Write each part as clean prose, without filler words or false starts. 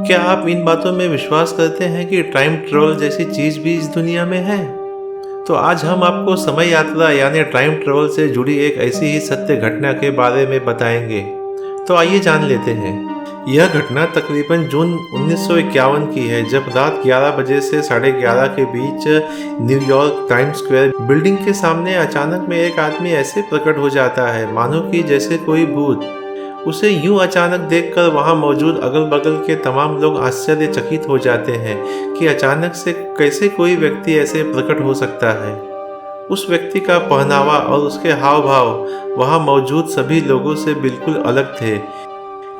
क्या आप इन बातों में विश्वास करते हैं कि टाइम ट्रेवल जैसी चीज़ भी इस दुनिया में है? तो आज हम आपको समय यात्रा यानी टाइम ट्रेवल से जुड़ी एक ऐसी ही सत्य घटना के बारे में बताएंगे। तो आइए जान लेते हैं। यह घटना तकरीबन जून 1951 की है, जब रात 11 बजे से 11:30 के बीच न्यूयॉर्क टाइम्स स्क्वायर बिल्डिंग के सामने अचानक में एक आदमी ऐसे प्रकट हो जाता है मानो कि जैसे कोई भूत। उसे यूं अचानक देखकर वहां मौजूद अगल बगल के तमाम लोग आश्चर्यचकित हो जाते हैं कि अचानक से कैसे कोई व्यक्ति ऐसे प्रकट हो सकता है। उस व्यक्ति का पहनावा और उसके हाव भाव वहां मौजूद सभी लोगों से बिल्कुल अलग थे,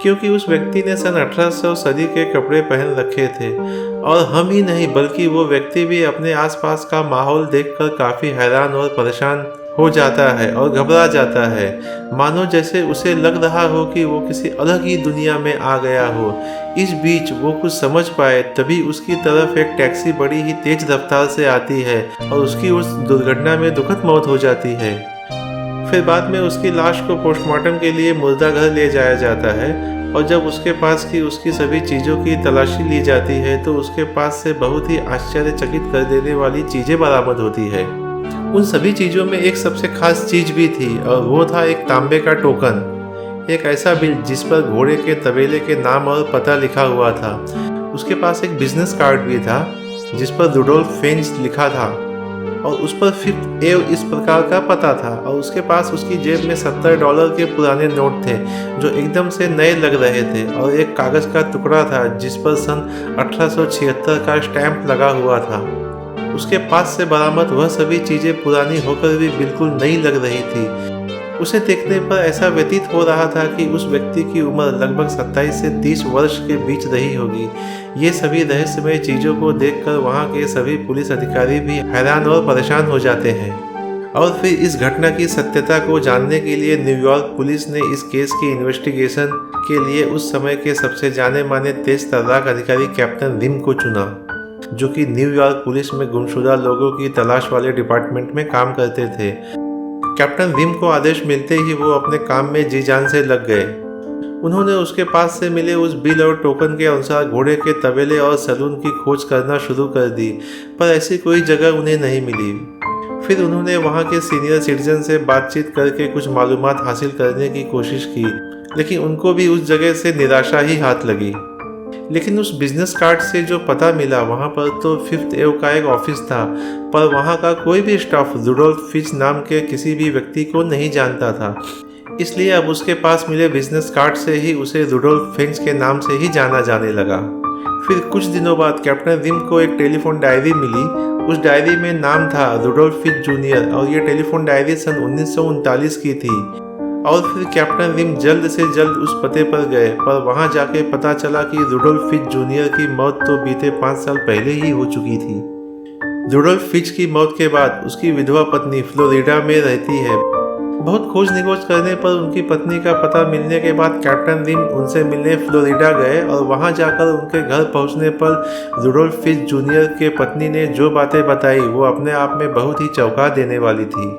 क्योंकि उस व्यक्ति ने सन 1800 सदी के कपड़े पहन रखे थे। और हम ही नहीं बल्कि वो व्यक्ति भी अपने आसपास का माहौल देखकर काफ़ी हैरान और परेशान हो जाता है और घबरा जाता है, मानो जैसे उसे लग रहा हो कि वो किसी अलग ही दुनिया में आ गया हो। इस बीच वो कुछ समझ पाए तभी उसकी तरफ एक टैक्सी बड़ी ही तेज रफ्तार से आती है और उसकी उस दुर्घटना में दुखद मौत हो जाती है। फिर बाद में उसकी लाश को पोस्टमार्टम के लिए मुर्दा घर ले जाया जाता है और जब उसके पास की उसकी सभी चीज़ों की तलाशी ली जाती है तो उसके पास से बहुत ही आश्चर्यचकित कर देने वाली चीज़ें बरामद होती है। उन सभी चीज़ों में एक सबसे खास चीज़ भी थी और वो था एक तांबे का टोकन, एक ऐसा बिल जिस पर घोड़े के तबेले के नाम और पता लिखा हुआ था। उसके पास एक बिजनेस कार्ड भी था जिस पर रुडोल्फ फेंज लिखा था और उस पर 5th एव इस प्रकार का पता था। और उसके पास उसकी जेब में $70 के पुराने नोट थे जो एकदम से नए लग रहे थे और एक कागज़ का टुकड़ा था जिस पर सन 1876 का स्टैंप लगा हुआ था। उसके पास से बरामद वह सभी चीज़ें पुरानी होकर भी बिल्कुल नई लग रही थी। उसे देखने पर ऐसा व्यतीत हो रहा था कि उस व्यक्ति की उम्र लगभग 27 से 30 वर्ष के बीच रही होगी। ये सभी रहस्यमय चीज़ों को देखकर वहाँ के सभी पुलिस अधिकारी भी हैरान और परेशान हो जाते हैं। और फिर इस घटना की सत्यता को जानने के लिए न्यूयॉर्क पुलिस ने इस केस की इन्वेस्टिगेशन के लिए उस समय के सबसे जाने माने तेज तर्राक अधिकारी कैप्टन रिम को चुना, जो कि न्यूयॉर्क पुलिस में गुमशुदा लोगों की तलाश वाले डिपार्टमेंट में काम करते थे। कैप्टन रिम को आदेश मिलते ही वो अपने काम में जी जान से लग गए। उन्होंने उसके पास से मिले उस बिल और टोकन के अनुसार घोड़े के तबेले और सैलून की खोज करना शुरू कर दी, पर ऐसी कोई जगह उन्हें नहीं मिली। फिर उन्होंने वहाँ के सीनियर सिटीजन से बातचीत करके कुछ मालूमात हासिल करने की कोशिश की, लेकिन उनको भी उस जगह से निराशा ही हाथ लगी। लेकिन उस बिजनेस कार्ड से जो पता मिला वहाँ पर तो 5th एव का एक ऑफिस था, पर वहाँ का कोई भी स्टाफ रुडोल्फ फिंच नाम के किसी भी व्यक्ति को नहीं जानता था। इसलिए अब उसके पास मिले बिजनेस कार्ड से ही उसे रुडोल्फ फिंच के नाम से ही जाना जाने लगा। फिर कुछ दिनों बाद कैप्टन रिम को एक टेलीफोन डायरी मिली। उस डायरी में नाम था रुडोल्फ फिंच जूनियर और ये टेलीफोन डायरी सन 1939 की थी। और फिर कैप्टन रिम जल्द से जल्द उस पते पर गए, पर वहां जाके पता चला कि रुडोल्फ फिंच जूनियर की मौत तो बीते 5 साल पहले ही हो चुकी थी। रुडोल्फ फिंच की मौत के बाद उसकी विधवा पत्नी फ्लोरिडा में रहती है। बहुत खोज निकोज करने पर उनकी पत्नी का पता मिलने के बाद कैप्टन रिम उनसे मिलने फ्लोरिडा गए और वहां जाकर उनके घर पहुंचने पर रुडोल्फ फिंच जूनियर के पत्नी ने जो बातें बताई वो अपने आप में बहुत ही चौंका देने वाली थी।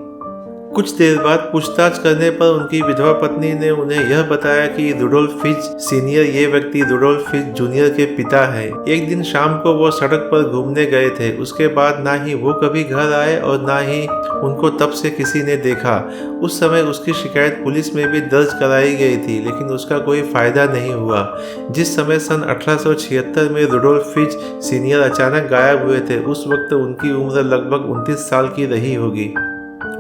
कुछ देर बाद पूछताछ करने पर उनकी विधवा पत्नी ने उन्हें यह बताया कि रुडोल्फ फिंच सीनियर ये व्यक्ति रुडोल्फ फिंच जूनियर के पिता हैं। एक दिन शाम को वो सड़क पर घूमने गए थे। उसके बाद ना ही वो कभी घर आए और ना ही उनको तब से किसी ने देखा। उस समय उसकी शिकायत पुलिस में भी दर्ज कराई गई थी, लेकिन उसका कोई फायदा नहीं हुआ। जिस समय सन 1876 में रुडोल्फ फिंच सीनियर अचानक गायब हुए थे, उस वक्त उनकी उम्र लगभग 29 साल की रही होगी।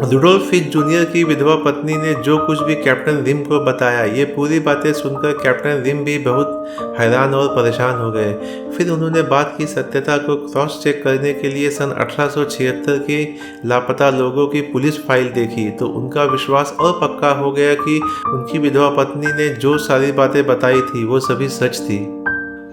रुडोल्फ फिंच जूनियर की विधवा पत्नी ने जो कुछ भी कैप्टन रिम को बताया, ये पूरी बातें सुनकर कैप्टन रिम भी बहुत हैरान और परेशान हो गए। फिर उन्होंने बात की सत्यता को क्रॉस चेक करने के लिए सन 1876 के लापता लोगों की पुलिस फाइल देखी, तो उनका विश्वास और पक्का हो गया कि उनकी विधवा पत्नी ने जो सारी बातें बताई थी वो सभी सच थी।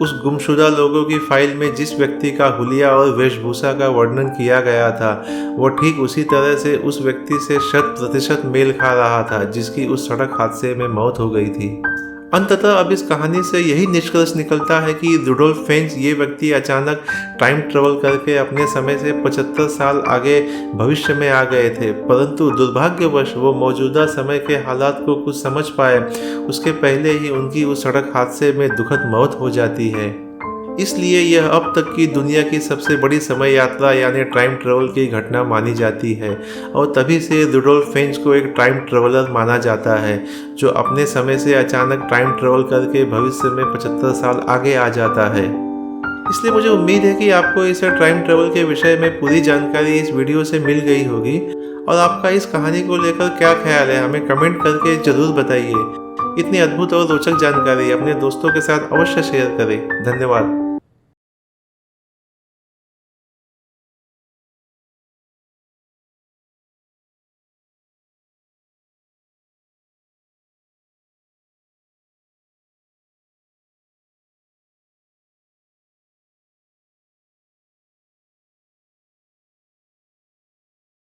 उस गुमशुदा लोगों की फाइल में जिस व्यक्ति का हुलिया और वेशभूषा का वर्णन किया गया था वो ठीक उसी तरह से उस व्यक्ति से 100% मेल खा रहा था जिसकी उस सड़क हादसे में मौत हो गई थी। अंततः अब इस कहानी से यही निष्कर्ष निकलता है कि रुडोल्फ फिंच ये व्यक्ति अचानक टाइम ट्रेवल करके अपने समय से 75 साल आगे भविष्य में आ गए थे, परंतु दुर्भाग्यवश वो मौजूदा समय के हालात को कुछ समझ पाए उसके पहले ही उनकी उस सड़क हादसे में दुखद मौत हो जाती है। इसलिए यह अब तक की दुनिया की सबसे बड़ी समय यात्रा यानी टाइम ट्रेवल की घटना मानी जाती है और तभी से रुडोल्फ फिंच को एक टाइम ट्रेवलर माना जाता है जो अपने समय से अचानक टाइम ट्रेवल करके भविष्य में 75 साल आगे आ जाता है। इसलिए मुझे उम्मीद है कि आपको इस टाइम ट्रेवल के विषय में पूरी जानकारी इस वीडियो से मिल गई होगी और आपका इस कहानी को लेकर क्या ख्याल है हमें कमेंट करके ज़रूर बताइए। इतनी अद्भुत और रोचक जानकारी अपने दोस्तों के साथ अवश्य शेयर करें। धन्यवाद।